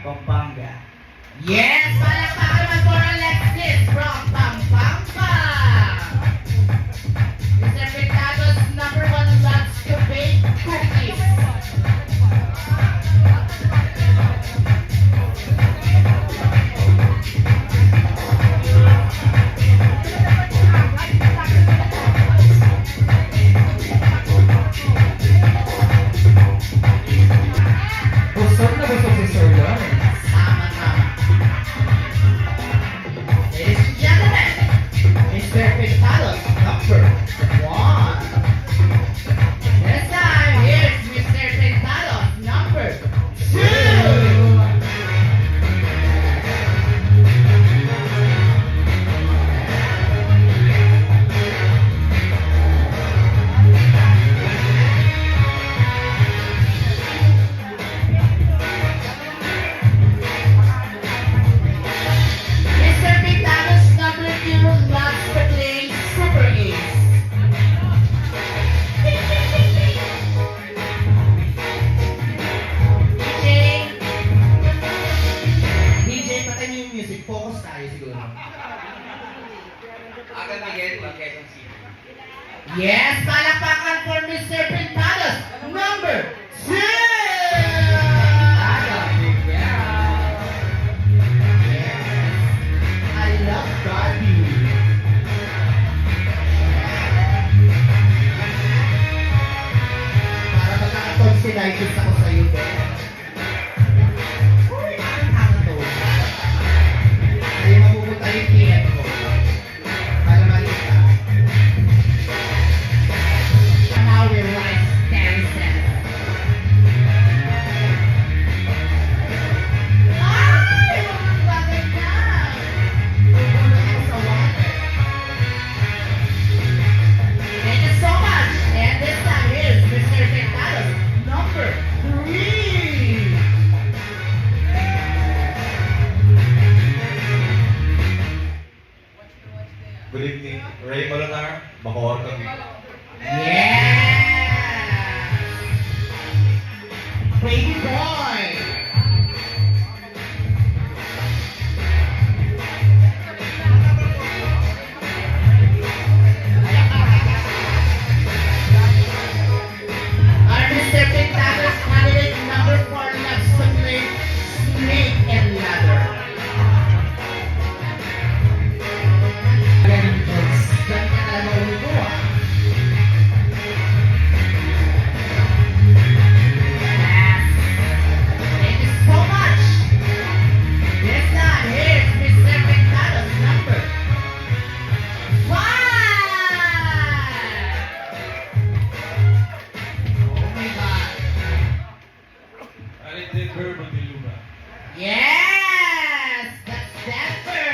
Pampanga. Yes! Palakpakan naman for Alexis from Pampanga! Mr. Pitado's #1 loves to bake cookies. Busog na busog si Sir Lawrence. Tama-tama. Ladies and gentlemen, Mr. Pitado's #1. This time, here's Mr. Pitado's #2. Mr. Pitado's #2 loves to play Super Ace. DJ, patay niyo yung music. Focus tayo siguro. Agad na get lang Quezon City. Yes, palakpakan for Mr. Pitado's #2. I love Barbie. Para magkaka-tonsillitis ako sa'yo, Ben. Uy, anong tama to? Ay, mapupunta yung tiyan ko. Para malita. Now we write stanzas. Ay! Ang bagay na! Pupunta ako sa water. Thank you so much! And this time is Mr. Pitado's #3. Good evening, Ray Malonar, Bacoor kami. Yeah! Baby boy! Our Mr. Pitado's candidate #4 loves to play snake and ladder. Galing boys. Diyan ka na maulo ah. Yes. Thank you so much. This time, here's Mr. Pitado's #5. Oh my God. Alin Bourbon de Luma. Yes! That's Denver!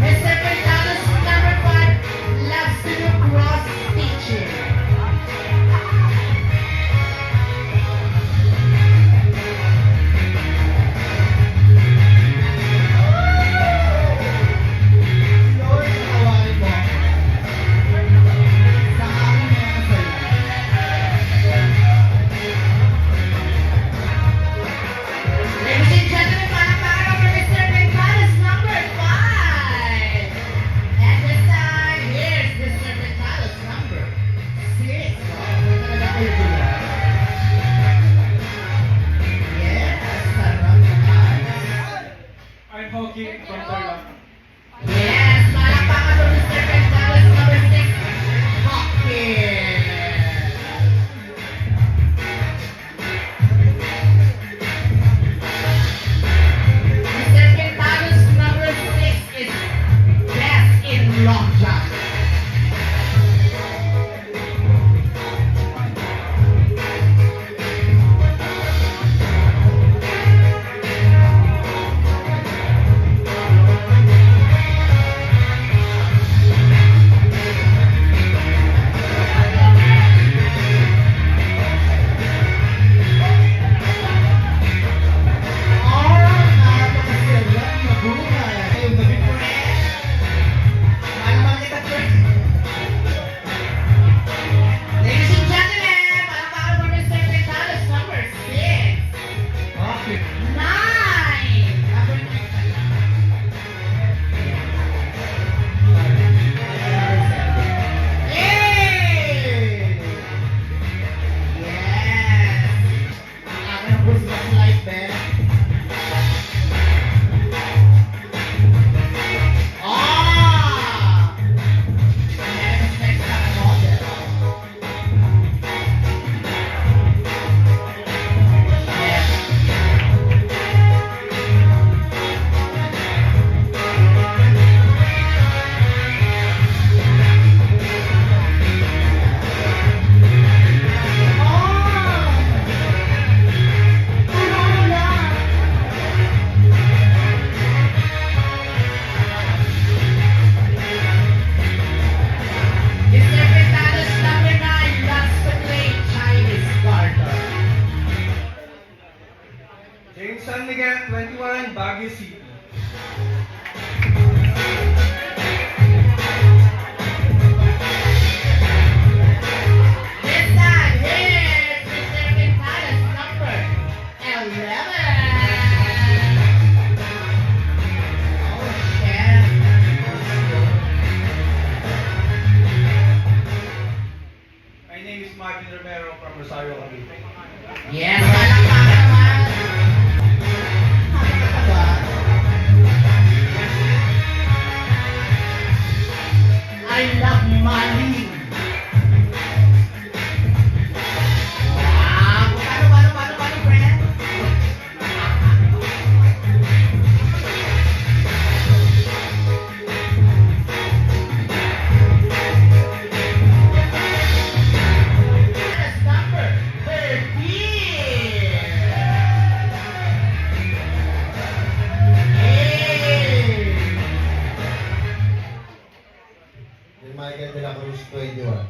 Mr. Pitado's #5 loves to do cross stitching. Lord, kawain mo. Sa akin na yan sa'yo. Applicant 21, Baguio City. This time, here's Mr. Quintana's number 11. Oh, shit. My name is Martin Romero from Rosario, Cavite. Yes, palakpakan naman. Hanga ka ba? I love money. Wow! Paano, friend? That's number 13. Hey! Michael de la Cruz 21.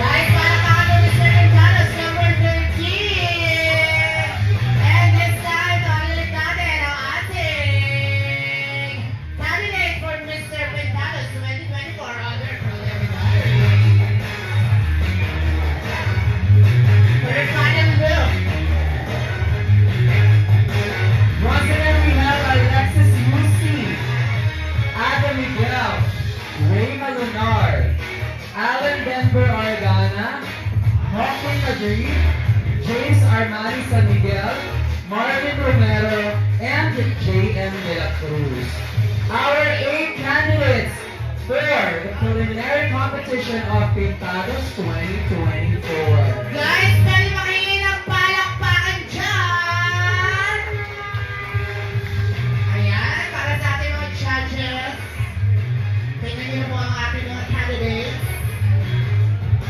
Guys, palakpakan mo Mr. Quintana's number 13. And this time, tuloy natin ang ating candidate for Mr. Quintana's 2024 Other Preliminary. For the final look. Once again, we have Alexis Lucy, Adam Miguel, Ray Malunar, Alan Denver Argana, Hawking Madrid, James Armani San Miguel, Marvin Romero, and J.M. De La Cruz. Our 8 candidates for the preliminary competition of Pintados 2024. Guys, dali makinig ng palakpakan dyan! Ayan, para sa ating mga judges. Tingnan niyo po ang ating mga candidates.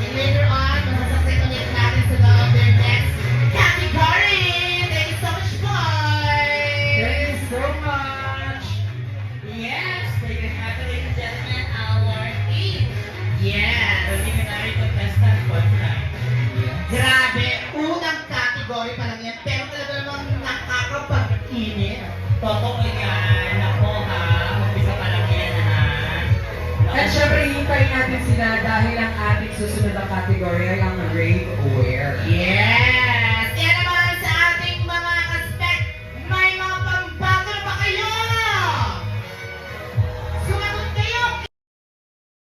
And later on, masasaksay ulit natin sa loob of their next category. Thank you so much, boys! Thank you so much! Yes, thank you, ladies and gentlemen, our 8. Yes! Preliminary contestant for tonight. Grabe, unang category pa lang yan, pero talaga namang nakakapag-init. Totoo yan. Ako ha. Umpisa pa lang yan ha. At syempre, hintayin natin sila dahil ang ating susunod na category ay ang rave